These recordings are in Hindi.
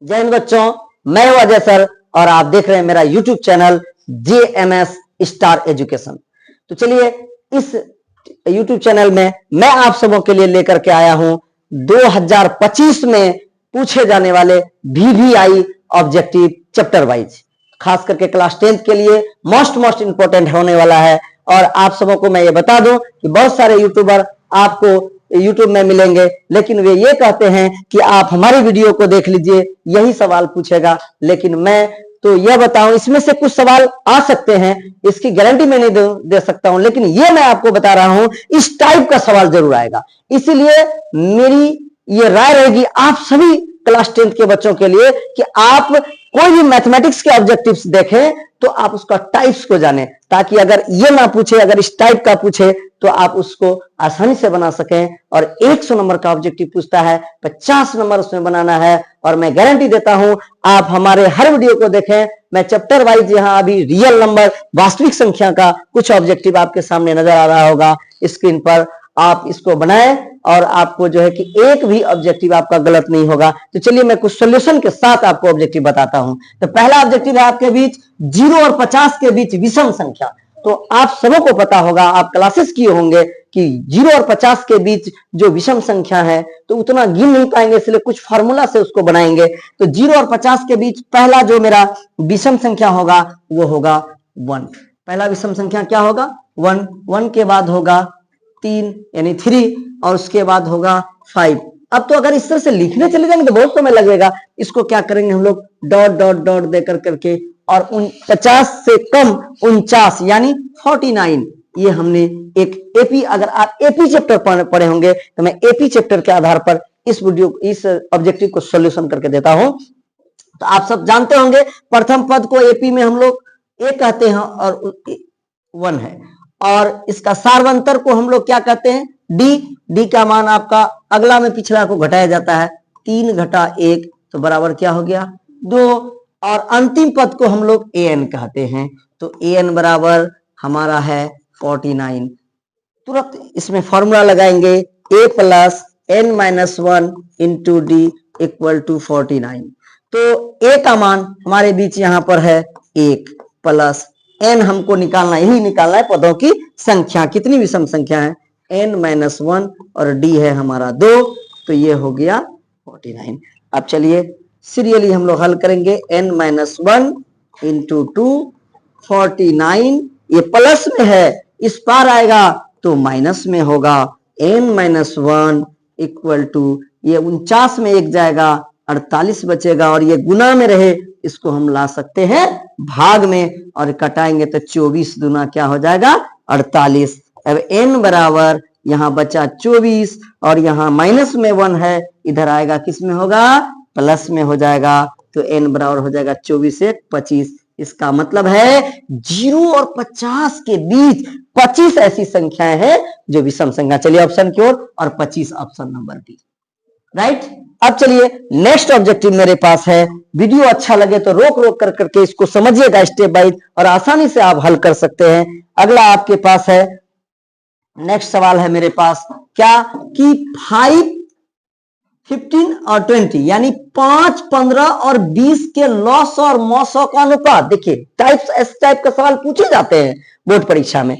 जय हिंद बच्चों, मैं हूं अजय सर और आप देख रहे हैं मेरा YouTube channel JMS star education. तो चलिए, इस YouTube चैनल में मैं आप सबों के लिए लेकर के आया हूं 2025 में पूछे जाने वाले VVI ऑब्जेक्टिव चैप्टर वाइज, खास करके क्लास 10th के लिए मोस्ट इंपोर्टेंट होने वाला है। और आप सबों को मैं ये बता दूं कि बहुत सारे यूट्यूबर आपको YouTube में मिलेंगे, लेकिन वे ये कहते हैं कि आप हमारी वीडियो को देख लीजिए, यही सवाल पूछेगा। लेकिन मैं तो यह बताऊं, इसमें से कुछ सवाल आ सकते हैं, इसकी गारंटी मैं नहीं दे सकता हूं, लेकिन ये मैं आपको बता रहा हूं इस टाइप का सवाल जरूर आएगा। इसीलिए मेरी ये राय रहेगी आप सभी क्लास 10th के बच्चों के लिए कि आप कोई भी मैथमेटिक्स के ऑब्जेक्टिव्स देखें तो आप उसका टाइप्स को जाने, ताकि अगर ये ना पूछे, अगर इस टाइप का पूछे तो आप उसको आसानी से बना सकें। और 100 नंबर का ऑब्जेक्टिव पूछता है, 50 नंबर उसमें बनाना है। और मैं गारंटी देता हूं आप हमारे हर वीडियो को देखें, मैं चैप्टर वाइज यहां अभी रियल नंबर वास्तविक संख्या का कुछ ऑब्जेक्टिव आपके सामने नजर आ रहा होगा स्क्रीन पर, आप इसको बनाएं और आपको जो है कि एक भी ऑब्जेक्टिव आपका गलत नहीं होगा। तो चलिए मैं कुछ सॉल्यूशन के साथ आपको ऑब्जेक्टिव बताता हूं। तो पहला ऑब्जेक्टिव है आपके बीच 0 और 50 के बीच विषम संख्या। तो आप सबों को पता होगा, आप क्लासेस किए होंगे कि 0 और 50 के बीच जो विषम संख्या है तो उतना गिन नहीं पाएंगे, इसलिए कुछ फार्मूला से उसको बनाएंगे। तो 0 और 50 के बीच पहला जो मेरा विषम संख्या होगा वो होगा 1। पहला विषम संख्या क्या होगा? 1। 1 के बाद होगा 3 यानी 3 और उसके बाद होगा 5। अब तो अगर इस तरह से लिखने चले जाएंगे तो बहुत समय लगेगा। इसको क्या करेंगे हम लोग, डॉट डॉट डॉट देकर करके, और 50 से कम 49 यानी 49। ये हमने एक एपी, अगर आप एपी चैप्टर पढ़े होंगे तो मैं एपी चैप्टर के आधार पर इस ऑब्जेक्टिव को सॉल्यूशन करके देता हूं। तो आप सब जानते होंगे प्रथम पद को एपी में हम लोग ए कहते हैं और 1 है, और इसका सार्वंतर को हम लोग क्या कहते हैं? डी का मान आपका अगला में पिछला को घटाया जाता है, 3 घटा 1 तो बराबर क्या हो गया? 2। और अंतिम पद को हम लोग an कहते हैं, तो an बराबर हमारा है 49। तुरंत इसमें फॉर्मूला लगाएंगे, a plus n minus 1 into D equal to 49। तो a का मान हमारे बीच यहां पर है 1 प्लस n, हमको निकालना, यही निकालना है पदों की संख्या, कितनी विषम संख्या है, n माइनस 1 और d है हमारा 2, तो ये हो गया 49। अब चलिए सीरियली हम लोग हल करेंगे। n माइनस 1 इंटू 2 49, ये प्लस में है, इस पार आएगा तो माइनस में होगा। n माइनस 1 इक्वल टू, ये 49 में एक जाएगा 48 बचेगा, और ये गुना में रहे इसको हम ला सकते हैं भाग में, और कटाएंगे तो 24 दूना क्या हो जाएगा? 48। अब n बराबर यहां बचा 24 और यहां माइनस में 1 है, इधर आएगा किस में होगा? प्लस में हो जाएगा। तो n बराबर हो जाएगा 24 से 25। इसका मतलब है 0 और 50 के बीच 25 ऐसी संख्याएं हैं जो विषम संख्या। चलिए ऑप्शन की ओर, और 25 ऑप्शन नंबर डी, राइट। अब चलिए नेक्स्ट ऑब्जेक्टिव मेरे पास है। वीडियो अच्छा लगे तो रोक रोक कर करके इसको समझिएगा स्टेप बाय, और आसानी से आप हल कर सकते हैं। अगला आपके पास है, नेक्स्ट सवाल है मेरे पास क्या कि 5, 15 और 20 यानी 5, 15 और 20 के लॉस और मौसों का अनुपात। देखिए टाइप्स, इस टाइप का सवाल पूछे जाते हैं बोर्ड परीक्षा में।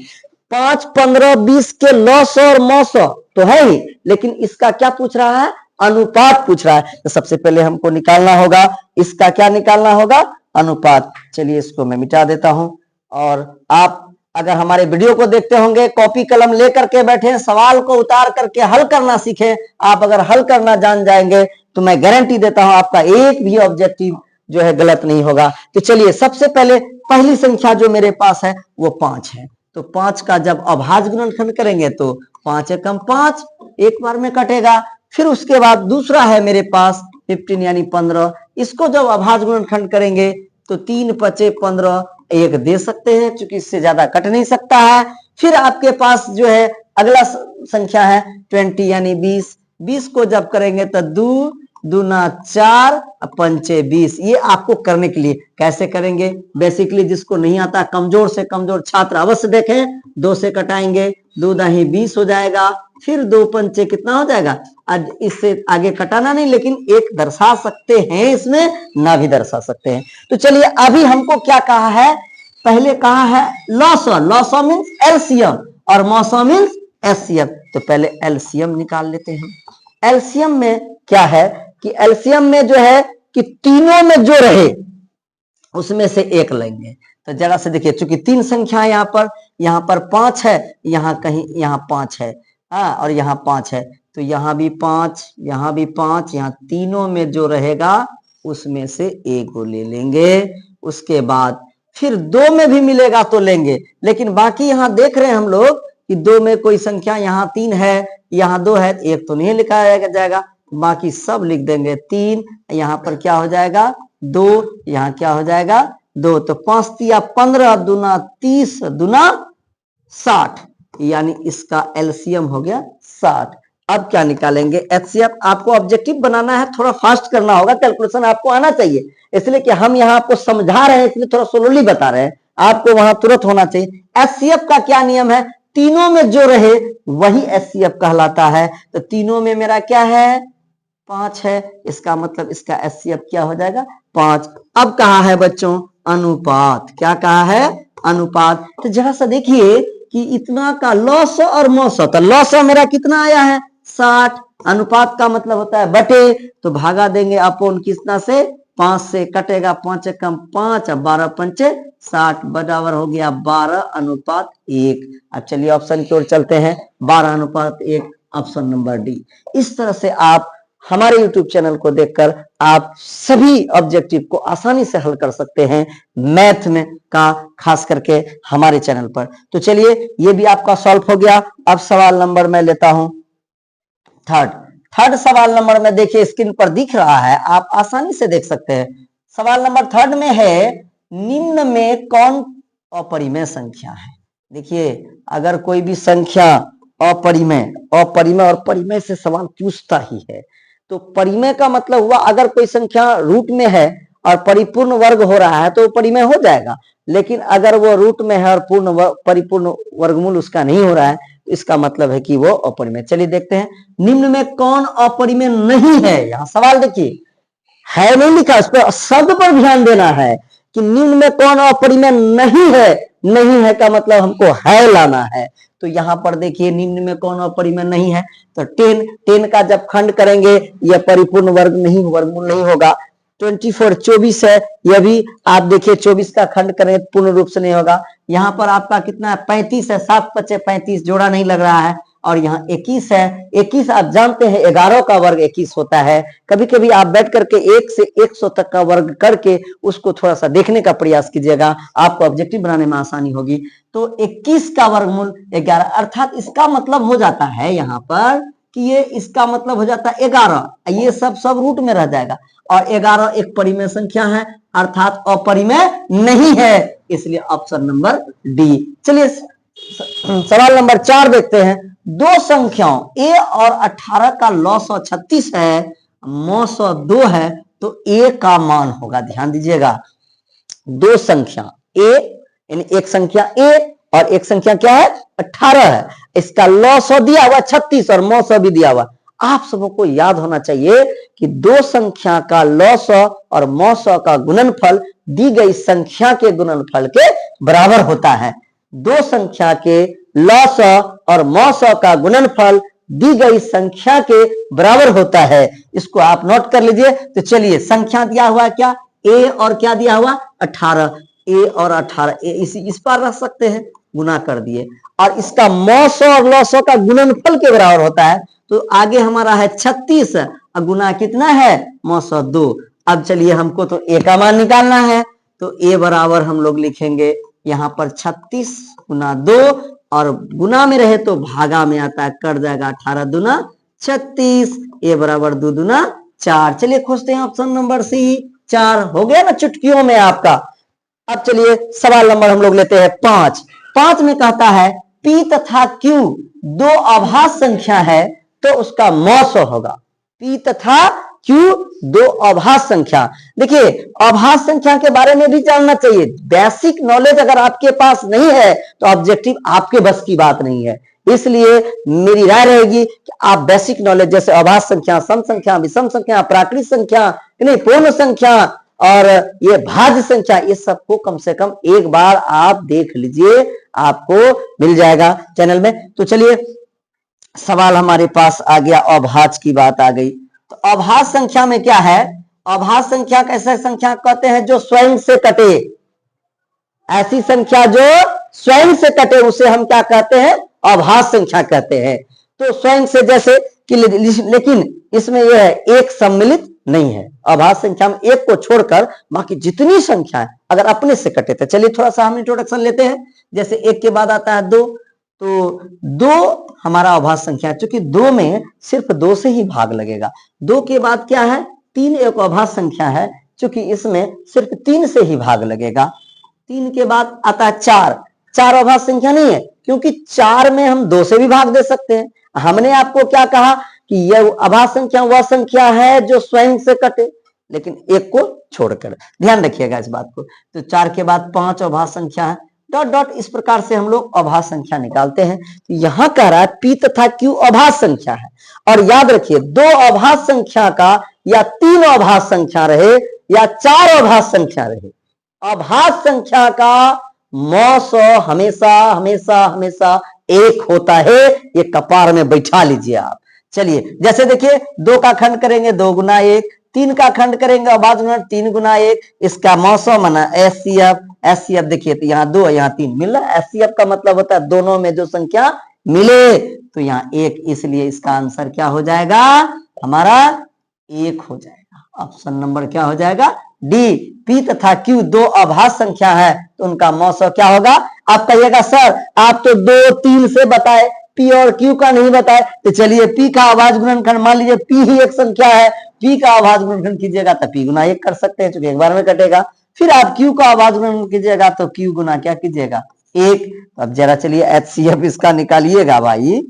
5, 15, 20 के लॉस और मौसों तो है ही, लेकिन इसका क्या पूछ रहा है? अनुपात पूछ रहा है। तो सबसे पहले हमको निकालना होगा, इसका क्या निकालना होगा? अनुपात। चलिए इसको मैं मिटा देता हूं, और आप अगर हमारे वीडियो को देखते होंगे, कॉपी कलम लेकर के बैठे, सवाल को उतार करके हल करना सीखें। आप अगर हल करना जान जाएंगे तो मैं गारंटी देता हूं आपका एक भी ऑब्जेक्टिव जो है गलत नहीं होगा। तो चलिए सबसे पहले पहली संख्या जो मेरे पास है वो 5 है। तो 5 का जब अभाज्य गुणनखंड करेंगे तो 5 एकम 5, एक बार में कटेगा। फिर उसके बाद दूसरा है मेरे पास 15 यानी 15, इसको जब अभाज्य गुणनखंड करेंगे तो 3 पचे 15, एक दे सकते हैं क्योंकि इससे ज्यादा कट नहीं सकता है। फिर आपके पास जो है अगला संख्या है 20 यानी 20, 20 को जब करेंगे तो 2 दूना 4 पंचे 20। ये आपको करने के लिए कैसे करेंगे, बेसिकली जिसको नहीं आता, कमजोर से कमजोर छात्र अवश्य देखें। 2 से कटाएंगे 2 दाही 20 हो जाएगा, फिर 2 पंचे कितना हो जाएगा। आज इससे आगे कटाना नहीं, लेकिन एक दर्शा सकते हैं, इसमें ना भी दर्शा सकते हैं। तो चलिए अभी हमको क्या कहा है, पहले कहा है लॉसो, लॉसो मीन्स एलसीएम और मौसो मीन्स एचसीएफ। तो पहले एलसीएम निकाल लेते हैं। एलसीएम में क्या है कि एलसीएम में जो है कि तीनों में जो रहे उसमें से एक लेंगे। तो जरा से देखिए, चूंकि 3 संख्या यहाँ पर 5 है, यहाँ कहीं यहाँ 5 है, और यहाँ 5 है, तो यहाँ भी 5, यहाँ भी 5, यहाँ तीनों में जो रहेगा उसमें से एक को ले लेंगे। उसके बाद फिर 2 में भी मिलेगा तो लेंगे, लेकिन बाकी यहाँ देख रहे हैं हम लोग कि 2 में कोई संख्या, यहाँ 3 है, यहाँ 2 है, एक तो नहीं लिखा जाएगा, बाकी सब लिख देंगे। 3 यहाँ पर क्या हो जाएगा 2, यहाँ क्या हो जाएगा 2, तो 5 तिया 15, दूना 30, दूना 60, यानी इसका एलसीएम हो गया 60। अब क्या निकालेंगे एचसीएफ। आपको ऑब्जेक्टिव बनाना है, थोड़ा फास्ट करना होगा, कैलकुलेशन आपको आना चाहिए, इसलिए कि हम यहाँ आपको समझा रहे हैं, इसलिए थोड़ा स्लोली बता रहे हैं, आपको वहां तुरंत होना चाहिए। एचसीएफ का क्या नियम है, तीनों में जो रहे वही एचसीएफ कहलाता है। तो तीनों में मेरा क्या है 5 है, इसका मतलब इसका एचसीएफ क्या हो जाएगा 5। अब कहा है बच्चों अनुपात, क्या कहा है अनुपात। तो जरा सा देखिए कि इतना का लॉस और मौसो, तो लॉस मेरा कितना आया है 60, अनुपात का मतलब होता है बटे, तो भागा देंगे अपोन कितना से 5 से, कटेगा 5 कम 5, 12 पंचे 60, बराबर हो गया 12:1। अब चलिए ऑप्शन की ओर चलते हैं, 12:1, ऑप्शन नंबर डी। इस तरह से आप हमारे YouTube चैनल को देखकर आप सभी ऑब्जेक्टिव को आसानी से हल कर सकते हैं मैथ में का, खास करके हमारे चैनल पर। तो चलिए ये भी आपका सॉल्व हो गया। अब सवाल नंबर मैं लेता हूं थर्ड सवाल नंबर में देखिए स्क्रीन पर दिख रहा है, आप आसानी से देख सकते हैं। सवाल नंबर 3 में है निम्न में कौन अपरिमेय संख्या है। देखिए अगर कोई भी संख्या अपरिमेय और परिमेय से सवाल पूछता ही है, तो परिमेय का मतलब हुआ अगर कोई संख्या रूट में है और परिपूर्ण वर्ग हो रहा है तो परिमेय हो जाएगा, लेकिन अगर वो रूट में है और परिपूर्ण वर्गमूल उसका नहीं हो रहा है, इसका मतलब है कि वो अपरिमेय। चलिए देखते हैं निम्न में कौन अपरिमेय नहीं है। यहाँ सवाल देखिए है नहीं लिखा, उस पर शब्द पर ध्यान देना है कि निम्न में कौन अपरिमेय नहीं है। नहीं है का मतलब हमको है लाना है। तो यहाँ पर देखिए निम्न में कौन अपरिमेय नहीं है, तो 10 का जब खंड करेंगे यह परिपूर्ण वर्गमूल नहीं होगा। 24 24 है, यह भी आप देखिए 24 का खंड करें पूर्ण रूप से नहीं होगा। यहाँ पर आपका कितना है 35 है, 7 × 35 जोड़ा नहीं लग रहा है, और यहाँ 21 है। 21 आप जानते हैं 11 का वर्ग 21 होता है। कभी कभी आप बैठ करके 1 से 100 तक का वर्ग करके उसको थोड़ा सा देखने का प्रयास कीजिएगा, आपको ऑब्जेक्टिव बनाने में आसानी होगी। तो 21 का वर्गमूल 11, अर्थात इसका मतलब हो जाता है यहाँ पर कि ये इसका मतलब हो जाता है 11, ये सब रूट में रह जाएगा, और 11 एक परिमेय संख्या है, अर्थात अपरिमेय नहीं है, इसलिए ऑप्शन नंबर डी। चलिए सवाल नंबर 4 देखते हैं। दो संख्याओं a और 18 का लॉ 136 है, मौ 102 है, तो a का मान होगा। ध्यान दीजिएगा, दो संख्या a यानी एक संख्या a और एक संख्या क्या है 18 है, इसका लॉ 100 दिया हुआ 36 और मौ 100 भी दिया हुआ। आप सबको याद होना चाहिए कि दो संख्या का लॉ 100 और मौ 100 का गुणनफल दी गई संख्या के गुणनफल के बराबर होता है। दो संख्या के लॉ 100 और मौ 100 का गुणनफल दी गई संख्या के बराबर होता है, इसको आप नोट कर लीजिए। तो चलिए संख्या दिया हुआ क्या a और क्या दिया हुआ 18, a और 18 इस पर रख सकते हैं, गुना कर दिए, और इसका मौ 100 और लॉ 100 का गुणनफल के बराबर होता है। तो आगे हमारा है 36 और गुना कितना है मौ 102। अब चलिए हमको तो a का मान निकालना है, तो a बराबर हम लोग लिखेंगे यहाँ पर 36 गुना 2, और गुना में रहे तो भागा में आता है, कट जाएगा 18 दूना 36, a बराबर 2 दूना 4। चलिए खोजते हैं ऑप्शन नंबर सी, 4 हो गया ना चुटकियों में आपका। अब चलिए सवाल नंबर हम लोग लेते हैं 5 में कहता है p तथा q दो अभाज्य संख्या है तो उसका मौ 100 होगा। p तथा q दो अभाज्य संख्या। देखिए अभाज्य संख्या के बारे में भी जानना चाहिए, बेसिक नॉलेज अगर आपके पास नहीं है तो ऑब्जेक्टिव आपके बस की बात नहीं है, इसलिए मेरी राय रहेगी कि आप बेसिक नॉलेज जैसे अभाज्य संख्या, सम संख्या, विषम संख्या, प्राकृत संख्या, नहीं पूर्ण संख्या और ये भाज्य संख्या, ये सबको कम से कम एक बार आप देख लीजिए, आपको मिल जाएगा चैनल में। तो चलिए सवाल हमारे पास आ गया, अभाज्य की बात आ गई। तो अभाज्य संख्या में क्या है? अभाज्य संख्या कैसे संख्या कहते हैं? जो स्वयं से कटे, ऐसी संख्या जो स्वयं से कटे उसे हम क्या कहते हैं? अभाज्य संख्या कहते हैं। तो स्वयं से जैसे कि, लेकिन इसमें यह है एक सम्मिलित नहीं है। अभाज्य संख्या में एक को छोड़कर बाकी जितनी संख्या है अगर अपने से कटे तो चलिए थोड़ा सा हम इंट्रोडक्शन लेते हैं। जैसे एक के बाद आता है दो, तो दो हमारा अभाज्य संख्या है, क्योंकि दो में सिर्फ दो से ही भाग लगेगा। दो के बाद क्या है? तीन एक अभाज्य संख्या है, क्योंकि इसमें सिर्फ तीन से ही भाग लगेगा। तीन के बाद आता है चार, चार अभाज्य संख्या नहीं है, क्योंकि चार में हम दो से भी भाग दे सकते हैं। हमने आपको क्या कहा कि यह अभाज्य संख्या वह संख्या है जो स्वयं से कटे, लेकिन एक को छोड़कर, ध्यान रखिएगा इस बात को। तो चार के बाद पांच अभाज्य संख्या है, डॉट डॉट, इस प्रकार से हम लोग अभाज्य संख्या निकालते हैं। तो यहां कह रहा है पी तथा क्यू अभाज्य संख्या है। और याद रखिए, दो अभाज्य संख्या का या तीन अभाज्य संख्या रहे या चार अभाज्य संख्या रहे, अभाज्य संख्या का मौसो हमेशा हमेशा हमेशा एक होता है। ये कपार में बैठा लीजिए आप। चलिए जैसे देखिए, दो का खंड करेंगे 2 गुना 1, तीन का खंड करेंगे अभाज्य गुना 3 गुना 1, इसका मौसम माना एचसीएफ। एचसीएफ देखिए, तो यहाँ 2 यहाँ 3 मिल रहा है। एचसीएफ का मतलब होता है दोनों में जो संख्या मिले, तो यहाँ 1, इसलिए इसका आंसर क्या हो जाएगा? हमारा 1 हो जाएगा। ऑप्शन नंबर क्या हो जाएगा? डी। पी तथा क्यू दो अभाज्य संख्या है, तो उनका मौसम क्या होगा? आप कहिएगा सर आप तो 2 3 से बताए, पी और क्यू का नहीं बताए। तो चलिए पी का अभाज्य गुणनखंड, मान लीजिए पी ही एक संख्या है, पी का अभाज्य गुणनखंड कीजिएगा तो पी गुना 1 कर सकते हैं, क्योंकि एक बार में कटेगा। फिर आप क्यू का अभाज्य गुणनखंड कीजिएगा तो क्यू गुना क्या कीजिएगा? 1। अब जरा चलिए एचसीएफ इसका निकालिएगा भाई।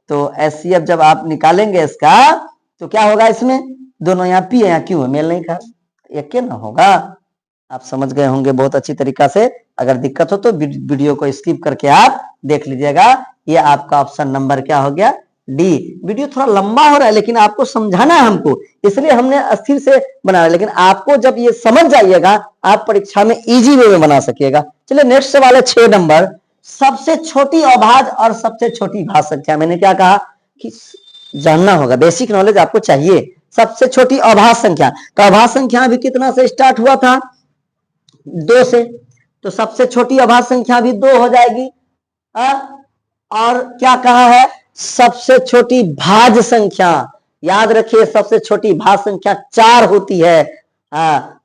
तो एचसीएफ जब आप निकालेंगे इसका तो क्या होगा? इसमें दोनों यहाँ पी है यहाँ क्यू है, मेल नहीं खा, एक के ना होगा। आप समझ गए होंगे बहुत अच्छी तरीका से। अगर दिक्कत हो तो वीडियो को स्किप करके आप देख लीजिएगा। ये आपका ऑप्शन नंबर क्या हो गया? डी। वीडियो थोड़ा लंबा हो रहा है, लेकिन आपको समझाना है हमको, इसलिए हमने अस्थिर से बनाया। लेकिन आपको जब ये समझ जाइएगा, आप परीक्षा में इजी वे में बना सकिएगा। चलिए नेक्स्ट सवाल है 6 नंबर। सबसे छोटी अभाज्य और सबसे छोटी भाज्य संख्या। मैंने क्या कहा कि जानना होगा, बेसिक नॉलेज आपको चाहिए। सबसे छोटी अभाज्य संख्या, तो अभाज्य संख्या अभी कितना से स्टार्ट हुआ था? 2 से, तो सबसे छोटी अभाज्य संख्या भी 2 हो जाएगी। और क्या कहा है? सबसे छोटी भाज्य संख्या, याद रखिए सबसे छोटी भाज्य संख्या 4 होती है।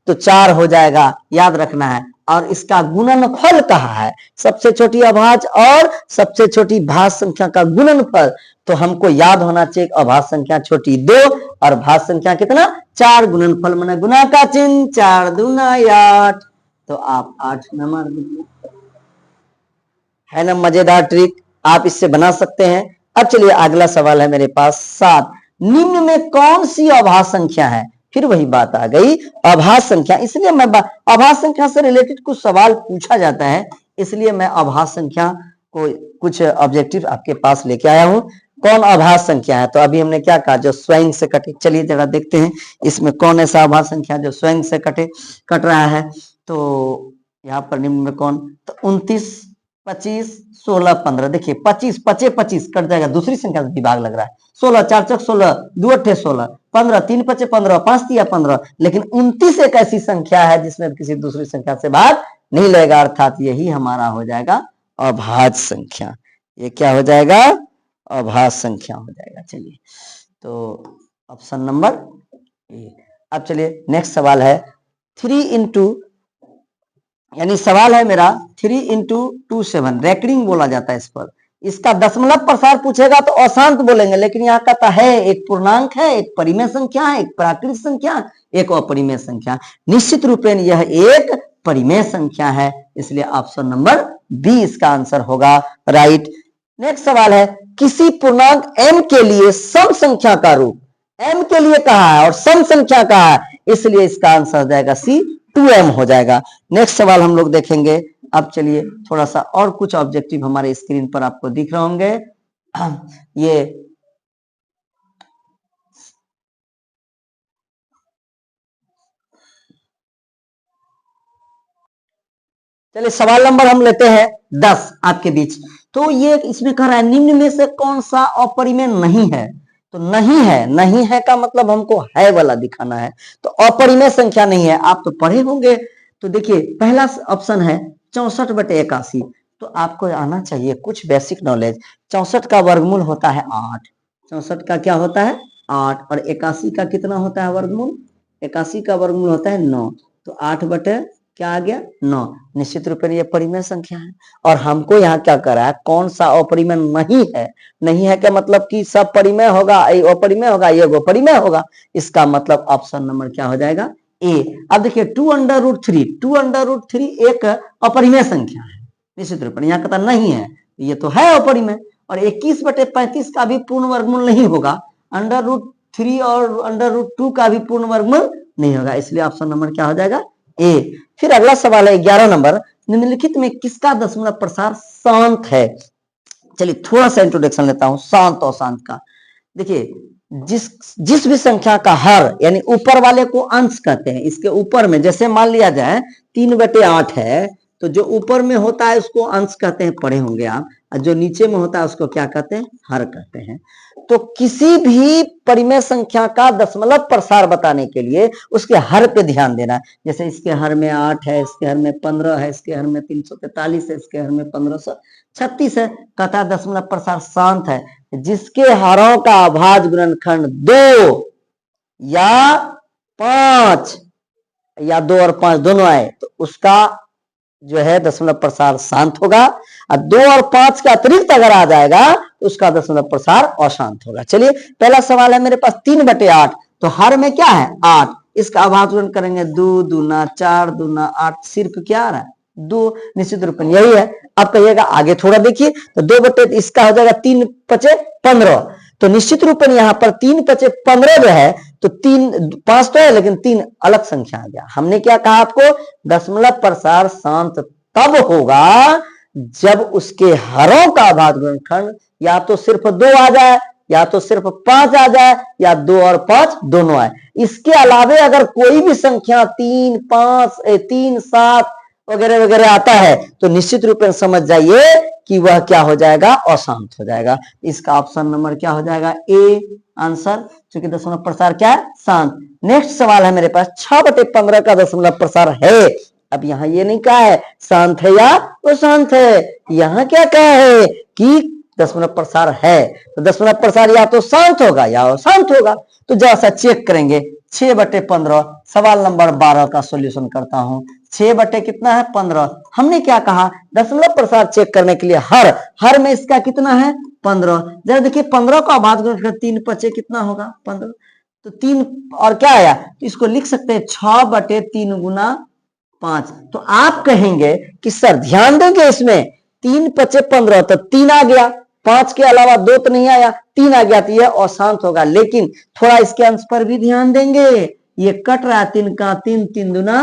तो 4 हो जाएगा, याद रखना है। और इसका गुणनफल कहा है, सबसे छोटी अभाज्य और सबसे छोटी भाज्य संख्या का गुणनफल। तो हमको याद होना चाहिए अभाज्य संख्या छोटी 2 और भाज्य संख्या कितना? 4। गुणनफल माने गुना का चिन्ह, 4 दूना 8, तो आप 8 नंबर दीजिए। है ना मजेदार ट्रिक? आप इससे बना सकते हैं। अब चलिए अगला सवाल है मेरे पास 7। निम्न में कौन सी अभाज्य संख्या है? फिर वही बात आ गई, अभाज्य संख्या। इसलिए मैं अभाज्य संख्या से रिलेटेड कुछ सवाल पूछा जाता है, इसलिए मैं अभाज्य संख्या को कुछ ऑब्जेक्टिव आपके पास लेके आया हूं। कौन अभाज्य संख्या है? तो अभी हमने क्या कहा? जो स्वयं से कटे। चलिए जरा देखते हैं इसमें कौन ऐसा अभाज्य संख्या जो स्वयं से कट रहा है। तो यहाँ पर निम्न में कौन? तो 29, 25, 16, 15। देखिए 25 पचे 25 कट जाएगा, दूसरी संख्या से विभाग लग रहा है। 16 4 चक 16, 2 अट्ठे 16, 15 3 पचे 15, 5 तिया 15। लेकिन 29 एक ऐसी संख्या है जिसमें किसी दूसरी संख्या से भाग नहीं लगेगा, अर्थात यही हमारा हो जाएगा अभाज्य संख्या। ये क्या हो जाएगा? अभाज्य संख्या हो जाएगा। चलिए तो ऑप्शन नंबर ए। अब चलिए नेक्स्ट सवाल है 3 इंटू, यानी सवाल है मेरा 3 इंटू 2 7। रैकरिंग बोला जाता है इस पर। इसका दशमलव प्रसार पूछेगा तो अशांत बोलेंगे, लेकिन यहाँ कहता है एक पूर्णांक है, एक परिमेय संख्या है, एक प्राकृत संख्या, एक अपरिमेय संख्या। निश्चित रूपेण यह एक परिमेय संख्या है, इसलिए ऑप्शन नंबर बी इसका आंसर होगा राइट। नेक्स्ट सवाल है किसी पूर्णांक m के लिए सम संख्या का रूप, m के लिए कहा है और सम संख्या कहा है, इसलिए इसका आंसर हो जाएगा सी 2m हो जाएगा। नेक्स्ट सवाल हम लोग देखेंगे। अब चलिए थोड़ा सा और कुछ ऑब्जेक्टिव हमारे स्क्रीन पर आपको दिख रहे होंगे। ये चलिए सवाल नंबर हम लेते हैं 10 आपके बीच। तो ये इसमें कह रहा है निम्न में से कौन सा अपरिमेय नहीं है। तो नहीं है, नहीं है का मतलब हमको है वाला दिखाना है। तो अपरिमेय संख्या नहीं है, आप तो पढ़े होंगे। तो देखिए पहला ऑप्शन है 64/81। तो आपको आना चाहिए कुछ बेसिक नॉलेज। 64 का वर्गमूल होता है 8। 64 का क्या होता है 8। और 81 का कितना होता है वर्गमूल, 81 का वर्गमूल होता है 9। तो 8 बटे क्या आ गया 9। निश्चित रूप से ये परिमेय संख्या है। और हमको यहाँ क्या करा है, कौन सा अपरिमेय नहीं है। नहीं है क्या मतलब कि सब परिमेय होगा, अपरिमेय होगा, ये अपरिमेय होगा। इसका मतलब ऑप्शन नंबर क्या हो जाएगा ए। अब देखिए 2√3, 2√3 एक अपरिमेय संख्या है निश्चित रूप से। यहाँ कहता नहीं है, ये तो है अपरिमेय। और 21/35 का भी पूर्ण वर्गमूल नहीं होगा। √3 और √2 का भी पूर्ण वर्गमूल नहीं होगा। इसलिए ऑप्शन नंबर क्या हो जाएगा ए। फिर अगला सवाल है 11 नंबर, निम्नलिखित में किसका दशमलव प्रसार शांत है। चलिए थोड़ा सा इंट्रोडक्शन लेता हूं शांत और शांत का। देखिए जिस भी संख्या का हर यानी ऊपर वाले को अंश कहते हैं। इसके ऊपर में जैसे मान लिया जाए 3/8 है, तो जो ऊपर में होता है उसको अंश कहते हैं, पढ़े होंगे आप। और जो नीचे में होता है उसको क्या कहते हैं, हर कहते हैं। तो किसी भी परिमेय संख्या का दशमलव प्रसार बताने के लिए उसके हर पे ध्यान देना है। जैसे इसके हर में 8 है, इसके हर में 15 है, इसके हर में 343 है, इसके हर में 1536 है। कहता है दशमलव प्रसार शांत है जिसके हरों का अभाज्य गुणनखंड 2 या 5 या 2 और 5 दोनों आए तो उसका जो है दशमलव प्रसार शांत होगा। और 2 और 5 के अतिरिक्त अगर आ जाएगा तो उसका दशमलव प्रसार अशांत होगा। चलिए पहला सवाल है मेरे पास 3/8। तो हर में क्या है 8, इसका अभाज्य गुणन करेंगे 2 दूना 4 दूना 8, सिर्फ क्या आ रहा है 2। निश्चित रूप से यही है। आप कहिएगा आगे थोड़ा देखिए तो 2 बटे इसका हो जाएगा 3×5 = 15। तो निश्चित रूप से यहाँ पर 3×5 जो है तो 3 5 तो है लेकिन 3 अलग संख्या आ गया। हमने क्या कहा आपको, दशमलव प्रसार शांत तब होगा जब उसके हरों का अभाज्य गुणनखंड या तो सिर्फ 2 आ जाए या तो सिर्फ 5 आ जाए या 2 और 5 दोनों आए। इसके अलावे अगर कोई भी संख्या 3 5 3 7 वगैरह वगैरह आता है तो निश्चित रूप से समझ जाइए कि वह क्या हो जाएगा अशांत हो जाएगा। इसका ऑप्शन नंबर क्या हो जाएगा ए आंसर, क्योंकि दशमलव प्रसार क्या है शांत। नेक्स्ट सवाल है मेरे पास 6/15 का दशमलव प्रसार है। अब यहाँ ये नहीं कहा है शांत है या अशांत है, यहाँ क्या कहा है कि दशमलव प्रसार है। तो दशमलव प्रसार या तो शांत होगा या अशांत होगा। तो जरा सा चेक करेंगे 6/15 सवाल नंबर 12 का सॉल्यूशन करता हूं। 6 बटे कितना है 15। हमने क्या कहा दशमलव प्रसार चेक करने के लिए हर में इसका कितना है 15। जरा देखिए 15 का अभाज्य गुणनखंड 3×5 कितना होगा 15। तो 3 और क्या आया तो इसको लिख सकते हैं 6/3 × 5। तो आप कहेंगे कि सर ध्यान देंगे इसमें 3×5 = 15 तो 3 आ गया, 5 के अलावा 2 तो नहीं आया, 3 आ गया तो यह अशांत होगा। लेकिन थोड़ा इसके अंश पर भी ध्यान देंगे, ये कट रहा है 3 का 3 3 दूना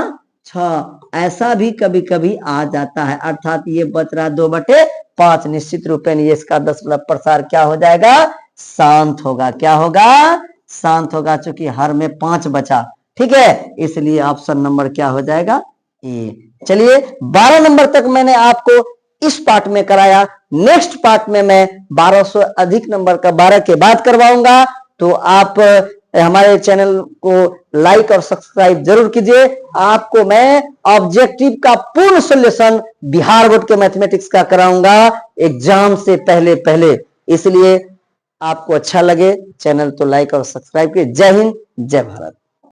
6, ऐसा भी कभी कभी आ जाता है। अर्थात ये बच रहा 2/5। निश्चित रूप से इसका दशमलव प्रसार क्या हो जाएगा शांत होगा। क्या होगा शांत होगा, चूंकि हर में 5 बचा। ठीक है, इसलिए ऑप्शन नंबर क्या हो जाएगा ए। चलिए 12 नंबर तक मैंने आपको इस पार्ट में कराया। नेक्स्ट पार्ट में मैं 1200 अधिक नंबर का 12 के बाद करवाऊंगा। तो आप हमारे चैनल को लाइक और सब्सक्राइब जरूर कीजिए। आपको मैं ऑब्जेक्टिव का पूर्ण सॉल्यूशन बिहार बोर्ड के मैथमेटिक्स का कराऊंगा एग्जाम से पहले। इसलिए आपको अच्छा लगे चैनल तो लाइक और सब्सक्राइब कीजिए। जय हिंद, जय भारत।